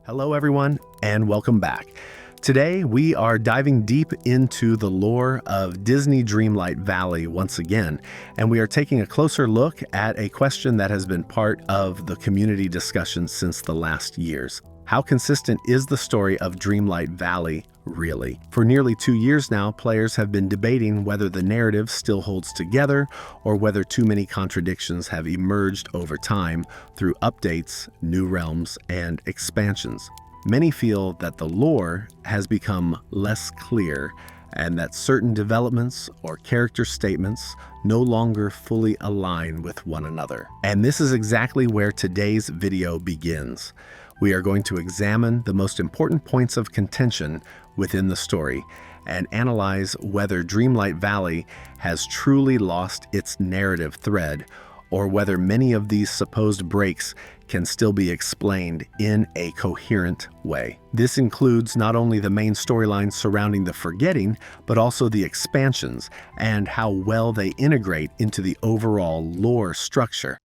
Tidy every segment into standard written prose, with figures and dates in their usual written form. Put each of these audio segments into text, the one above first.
Hello, everyone, and welcome back. Today, we are diving deep into the lore of Disney Dreamlight Valley once again, and we are taking a closer look at a question that has been part of the community discussion since the last years. How consistent is the story of Dreamlight Valley really? For nearly 2 years now, players have been debating whether the narrative still holds together or whether too many contradictions have emerged over time through updates, new realms, and expansions. Many feel that the lore has become less clear and that certain developments or character statements no longer fully align with one another. And this is exactly where today's video begins. We are going to examine the most important points of contention within the story and analyze whether Dreamlight Valley has truly lost its narrative thread or whether many of these supposed breaks can still be explained in a coherent way. This includes not only the main storyline surrounding the forgetting, but also the expansions and how well they integrate into the overall lore structure.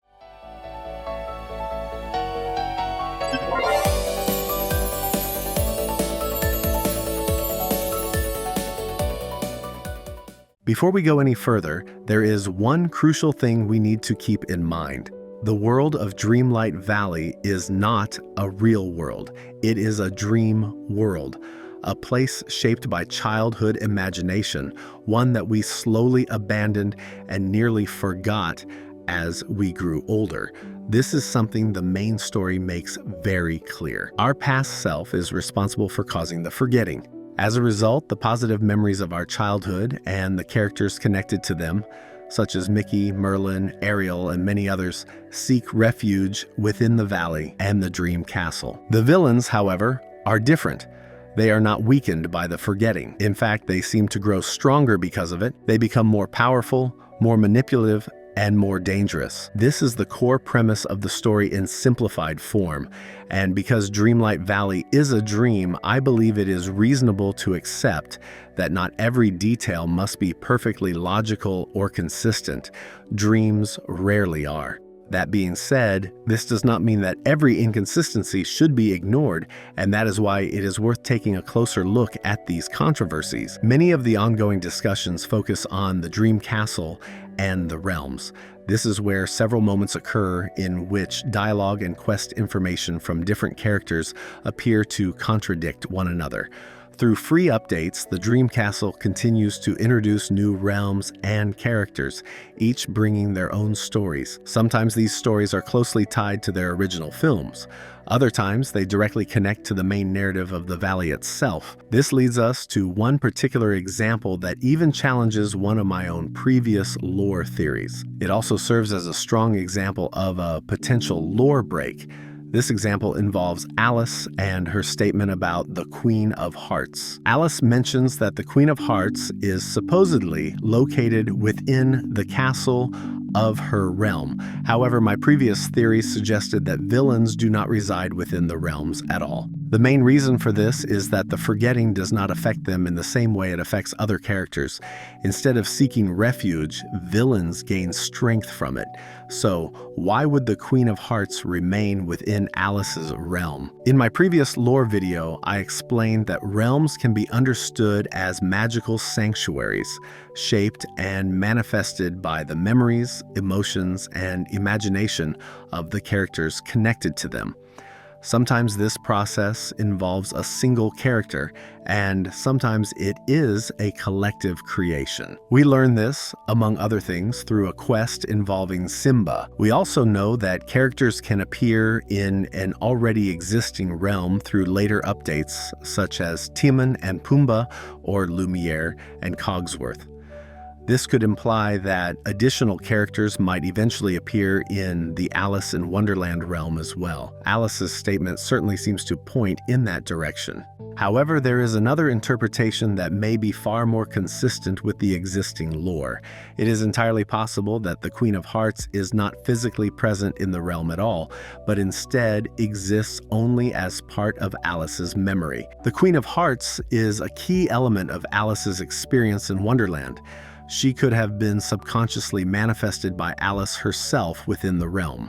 Before we go any further, there is one crucial thing we need to keep in mind. The world of Dreamlight Valley is not a real world. It is a dream world, a place shaped by childhood imagination, one that we slowly abandoned and nearly forgot as we grew older. This is something the main story makes very clear. Our past self is responsible for causing the forgetting. As a result, the positive memories of our childhood and the characters connected to them, such as Mickey, Merlin, Ariel, and many others, seek refuge within the valley and the dream castle. The villains, however, are different. They are not weakened by the forgetting. In fact, they seem to grow stronger because of it. They become more powerful, more manipulative, and more dangerous. This is the core premise of the story in simplified form, and because Dreamlight Valley is a dream, I believe it is reasonable to accept that not every detail must be perfectly logical or consistent. Dreams rarely are. That being said, this does not mean that every inconsistency should be ignored, and that is why it is worth taking a closer look at these controversies. Many of the ongoing discussions focus on the dream castle and the realms. This is where several moments occur in which dialogue and quest information from different characters appear to contradict one another. Through free updates, the Dream Castle continues to introduce new realms and characters, each bringing their own stories. Sometimes these stories are closely tied to their original films. Other times, they directly connect to the main narrative of the valley itself. This leads us to one particular example that even challenges one of my own previous lore theories. It also serves as a strong example of a potential lore break. This example involves Alice and her statement about the Queen of Hearts. Alice mentions that the Queen of Hearts is supposedly located within the castle of her realm. However, my previous theory suggested that villains do not reside within the realms at all. The main reason for this is that the forgetting does not affect them in the same way it affects other characters. Instead of seeking refuge, villains gain strength from it. So, why would the Queen of Hearts remain within Alice's realm? In my previous lore video, I explained that realms can be understood as magical sanctuaries, shaped and manifested by the memories, emotions, and imagination of the characters connected to them. Sometimes this process involves a single character, and sometimes it is a collective creation. We learn this, among other things, through a quest involving Simba. We also know that characters can appear in an already existing realm through later updates, such as Timon and Pumbaa or Lumiere and Cogsworth. This could imply that additional characters might eventually appear in the Alice in Wonderland realm as well. Alice's statement certainly seems to point in that direction. However, there is another interpretation that may be far more consistent with the existing lore. It is entirely possible that the Queen of Hearts is not physically present in the realm at all, but instead exists only as part of Alice's memory. The Queen of Hearts is a key element of Alice's experience in Wonderland. She could have been subconsciously manifested by Alice herself within the realm.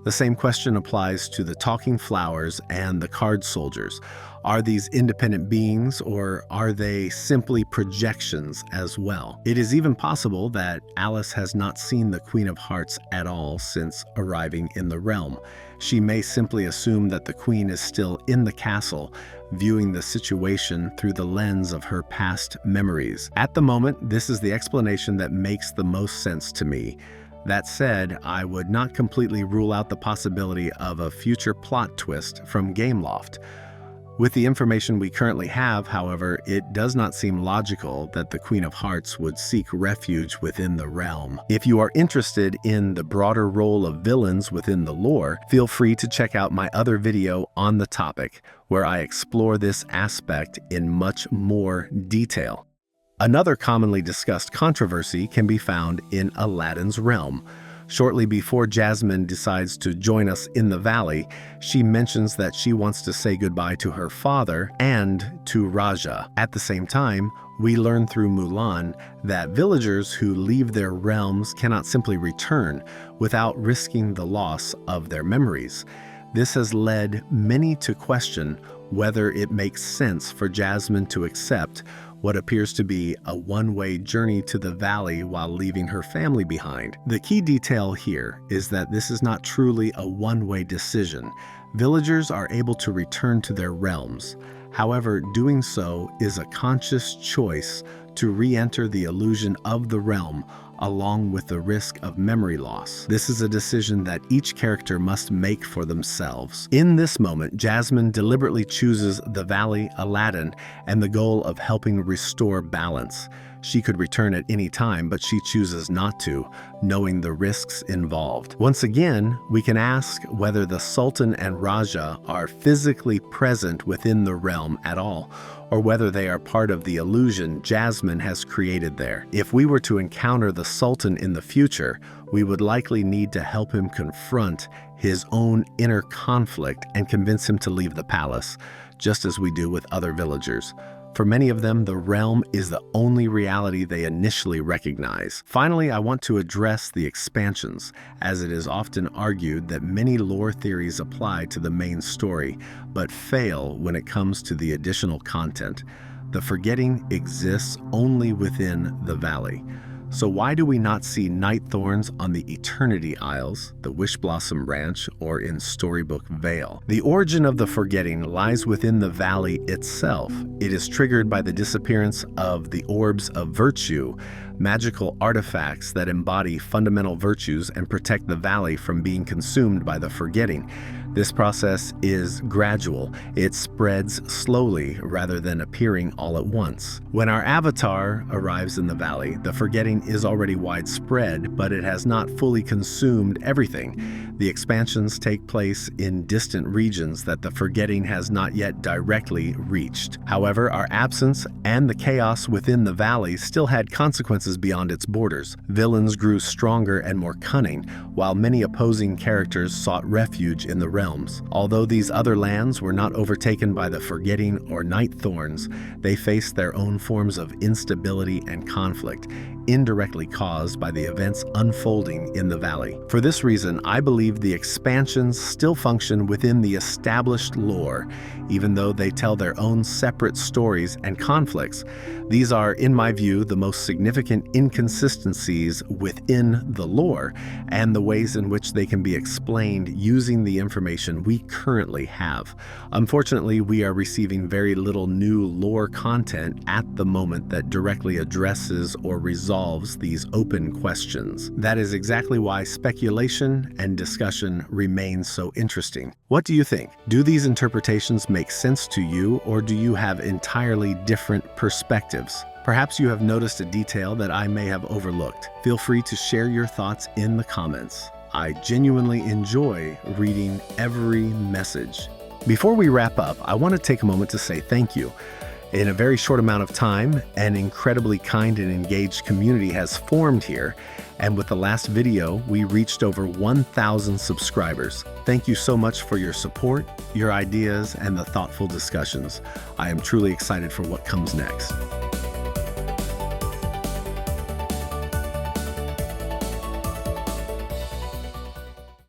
The same question applies to the talking flowers and the card soldiers. Are these independent beings, or are they simply projections as well? It is even possible that Alice has not seen the Queen of Hearts at all since arriving in the realm. She may simply assume that the Queen is still in the castle, viewing the situation through the lens of her past memories. At the moment, this is the explanation that makes the most sense to me. That said, I would not completely rule out the possibility of a future plot twist from Gameloft. With the information we currently have, however, it does not seem logical that the Queen of Hearts would seek refuge within the realm. If you are interested in the broader role of villains within the lore, feel free to check out my other video on the topic, where I explore this aspect in much more detail. Another commonly discussed controversy can be found in Aladdin's realm. Shortly before Jasmine decides to join us in the valley, she mentions that she wants to say goodbye to her father and to Raja. At the same time, we learn through Mulan that villagers who leave their realms cannot simply return without risking the loss of their memories. This has led many to question whether it makes sense for Jasmine to accept what appears to be a one-way journey to the valley while leaving her family behind. The key detail here is that this is not truly a one-way decision. Villagers are able to return to their realms. However, doing so is a conscious choice to re-enter the illusion of the realm, along with the risk of memory loss. This is a decision that each character must make for themselves. In this moment, Jasmine deliberately chooses the valley, Aladdin, and the goal of helping restore balance. She could return at any time, but she chooses not to, knowing the risks involved. Once again, we can ask whether the Sultan and Raja are physically present within the realm at all, or whether they are part of the illusion Jasmine has created there. If we were to encounter the Sultan in the future, we would likely need to help him confront his own inner conflict and convince him to leave the palace, just as we do with other villagers. For many of them, the realm is the only reality they initially recognize. Finally, I want to address the expansions, as it is often argued that many lore theories apply to the main story, but fail when it comes to the additional content. The forgetting exists only within the valley. So why do we not see night thorns on the Eternity Isles, the Wish Blossom Ranch, or in Storybook Vale? The origin of the forgetting lies within the valley itself. It is triggered by the disappearance of the Orbs of Virtue, magical artifacts that embody fundamental virtues and protect the valley from being consumed by the forgetting. This process is gradual. It spreads slowly rather than appearing all at once. When our avatar arrives in the valley, the forgetting is already widespread, but it has not fully consumed everything. The expansions take place in distant regions that the forgetting has not yet directly reached. However, our absence and the chaos within the valley still had consequences beyond its borders. Villains grew stronger and more cunning, while many opposing characters sought refuge in the realms. Although these other lands were not overtaken by the forgetting or night thorns, they faced their own forms of instability and conflict, indirectly caused by the events unfolding in the valley. For this reason, I believe the expansions still function within the established lore, even though they tell their own separate stories and conflicts. These are, in my view, the most significant inconsistencies within the lore and the ways in which they can be explained using the information we currently have. Unfortunately, we are receiving very little new lore content at the moment that directly addresses or resolves these open questions. That is exactly why speculation and discussion remain so interesting. What do you think? Do these interpretations make sense to you, or do you have entirely different perspectives? Perhaps you have noticed a detail that I may have overlooked. Feel free to share your thoughts in the comments. I genuinely enjoy reading every message. Before we wrap up, I want to take a moment to say thank you. In a very short amount of time, an incredibly kind and engaged community has formed here, and with the last video, we reached over 1,000 subscribers. Thank you so much for your support, your ideas, and the thoughtful discussions. I am truly excited for what comes next.